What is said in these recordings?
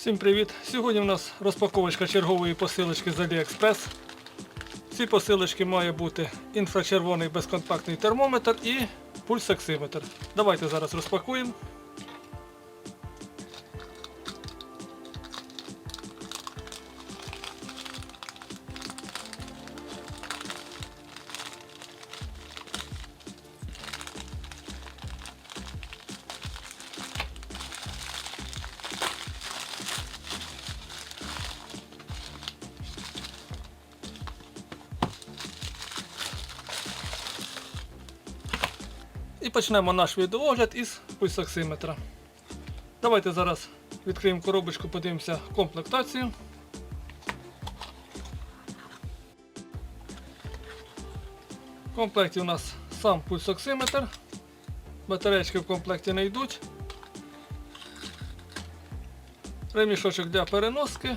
Всім привіт! Сьогодні у нас розпаковочка чергової посилочки з AliExpress. В цій посилочці має бути інфрачервоний безконтактний термометр і пульсоксиметр. Давайте зараз розпакуємо. І почнемо наш відеоогляд із пульсоксиметра. Давайте зараз відкриємо коробочку, подивимося комплектацію. В комплекті у нас сам пульсоксиметр. Батареечки в комплекті не йдуть. Ремішочок для переноски.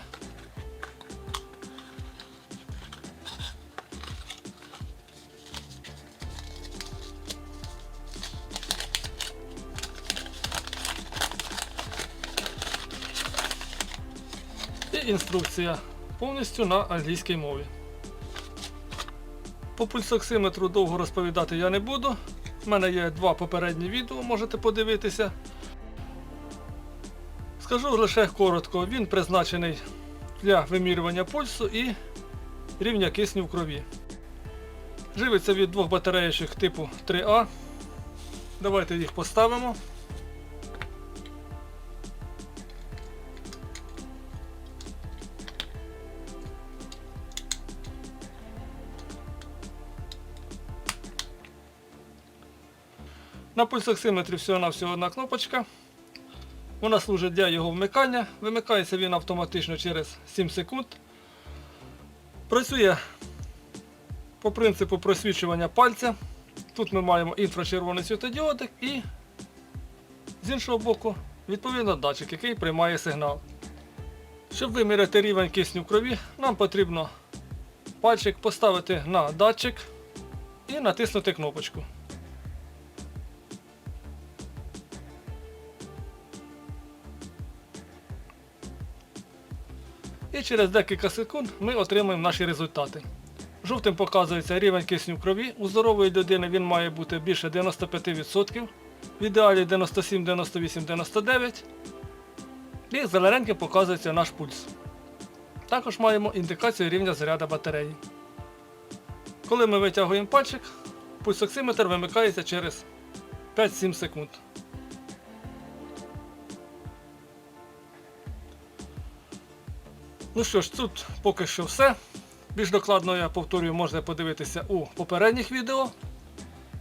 І інструкція повністю на англійській мові. По пульсоксиметру довго розповідати я не буду. У мене є два попередні відео, можете подивитися. Скажу лише коротко, він призначений для вимірювання пульсу і рівня кисню в крові. Живиться від двох батареїчок типу 3А. Давайте їх поставимо. На пульсоксиметрі всього-навсього одна кнопочка. Вона служить для його вмикання. Вимикається він автоматично через 7 секунд. Працює по принципу просвічування пальця. Тут ми маємо інфрачервоний світодіодик і з іншого боку відповідно датчик, який приймає сигнал. Щоб виміряти рівень кисню в крові, нам потрібно пальчик поставити на датчик і натиснути кнопочку. І через декілька секунд ми отримаємо наші результати. Жовтим показується рівень кисню в крові. У здорової людини він має бути більше 95%, в ідеалі 97, 98, 99. І зелененьким показується наш пульс. Також маємо індикацію рівня заряду батареї. Коли ми витягуємо пальчик, пульсоксиметр вимикається через 5-7 секунд. Ну що ж, тут поки що все. Більш докладно, я повторюю, можна подивитися у попередніх відео.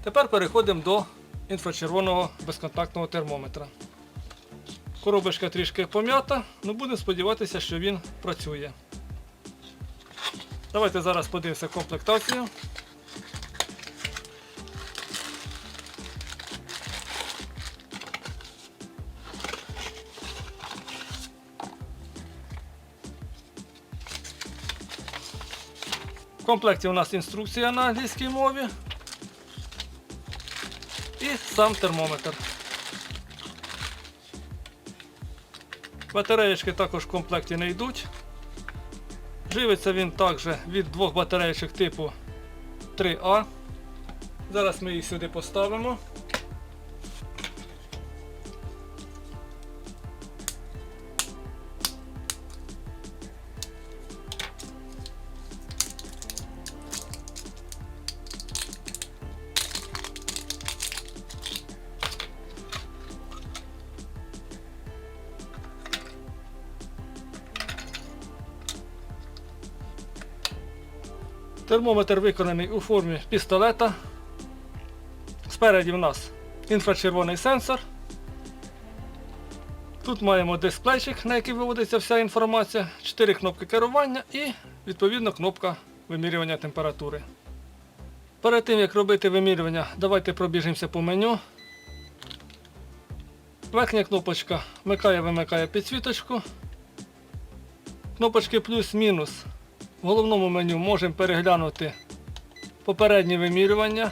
Тепер переходимо до інфрачервоного безконтактного термометра. Коробочка трішки пом'ята, але будемо сподіватися, що він працює. Давайте зараз подивимося комплектацію. В комплекті у нас інструкція на англійській мові і сам термометр. Батареєчки також в комплекті не йдуть. Живиться він також від двох батареєчок типу 3А. Зараз ми їх сюди поставимо. Термометр виконаний у формі пістолета. Спереді в нас інфрачервоний сенсор. Тут маємо дисплейчик, на який виводиться вся інформація, 4 кнопки керування і відповідно кнопка вимірювання температури. Перед тим як робити вимірювання, давайте пробіжимося по меню. Верхня кнопочка вмикає-вимикає підсвіточку. Кнопочки плюс-мінус. В головному меню можемо переглянути попередні вимірювання.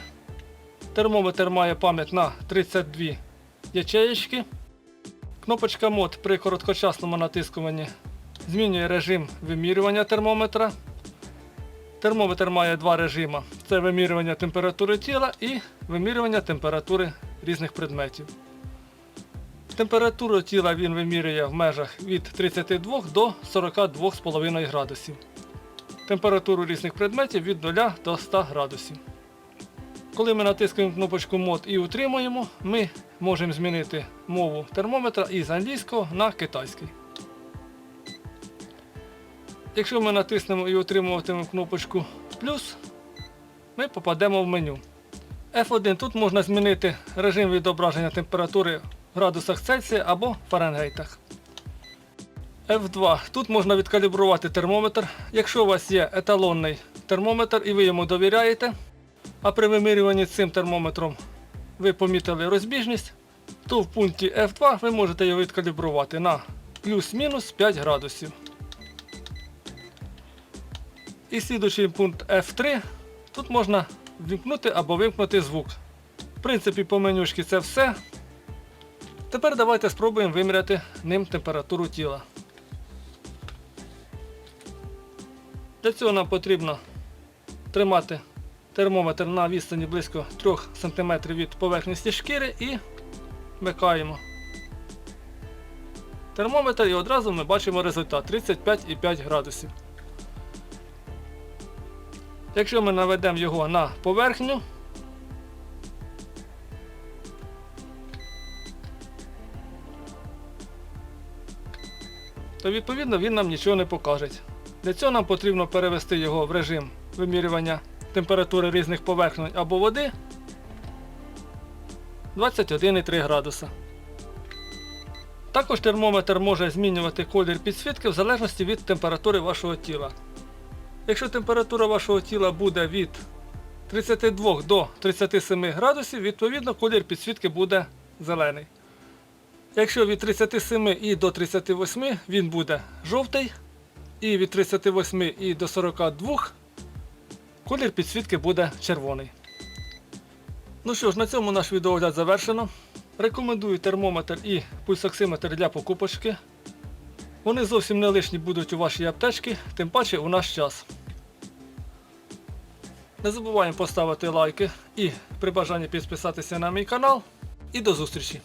Термометр має пам'ять на 32 ячеєчки. Кнопочка мод при короткочасному натискуванні змінює режим вимірювання термометра. Термометр має два режими. Це вимірювання температури тіла і вимірювання температури різних предметів. Температуру тіла він вимірює в межах від 32 до 42,5 градусів. Температуру різних предметів від 0 до 100 градусів. Коли ми натискаємо кнопочку мод і утримуємо, ми можемо змінити мову термометра із англійського на китайський. Якщо ми натиснемо і утримуватимемо кнопочку плюс, ми попадемо в меню. F1 тут можна змінити режим відображення температури в градусах Цельсія або Фаренгейтах. F2 тут можна відкалібрувати термометр. Якщо у вас є еталонний термометр і ви йому довіряєте, а при вимірюванні цим термометром ви помітили розбіжність, то в пункті F2 ви можете його відкалібрувати на плюс-мінус 5 градусів. І слідуючий пункт F3, тут можна вимкнути або вимкнути звук. В принципі, по менюшки це все. Тепер давайте спробуємо виміряти ним температуру тіла. Для цього нам потрібно тримати термометр на відстані близько 3 см від поверхності шкіри і вмикаємо термометр і одразу ми бачимо результат 35,5 градусів. Якщо ми наведемо його на поверхню, то відповідно він нам нічого не покаже. Для цього нам потрібно перевести його в режим вимірювання температури різних поверхонь або води 21,3 градуса. Також термометр може змінювати колір підсвітки в залежності від температури вашого тіла. Якщо температура вашого тіла буде від 32 до 37 градусів, відповідно колір підсвітки буде зелений. Якщо від 37 і до 38 він буде жовтий, і від 38 і до 42 колір підсвітки буде червоний. Ну що ж, на цьому наш відеоогляд завершено. Рекомендую термометр і пульсоксиметр для покупочки. Вони зовсім не лишні будуть у вашій аптечці, тим паче у наш час. Не забуваємо поставити лайки і при бажанні підписатися на мій канал. І до зустрічі!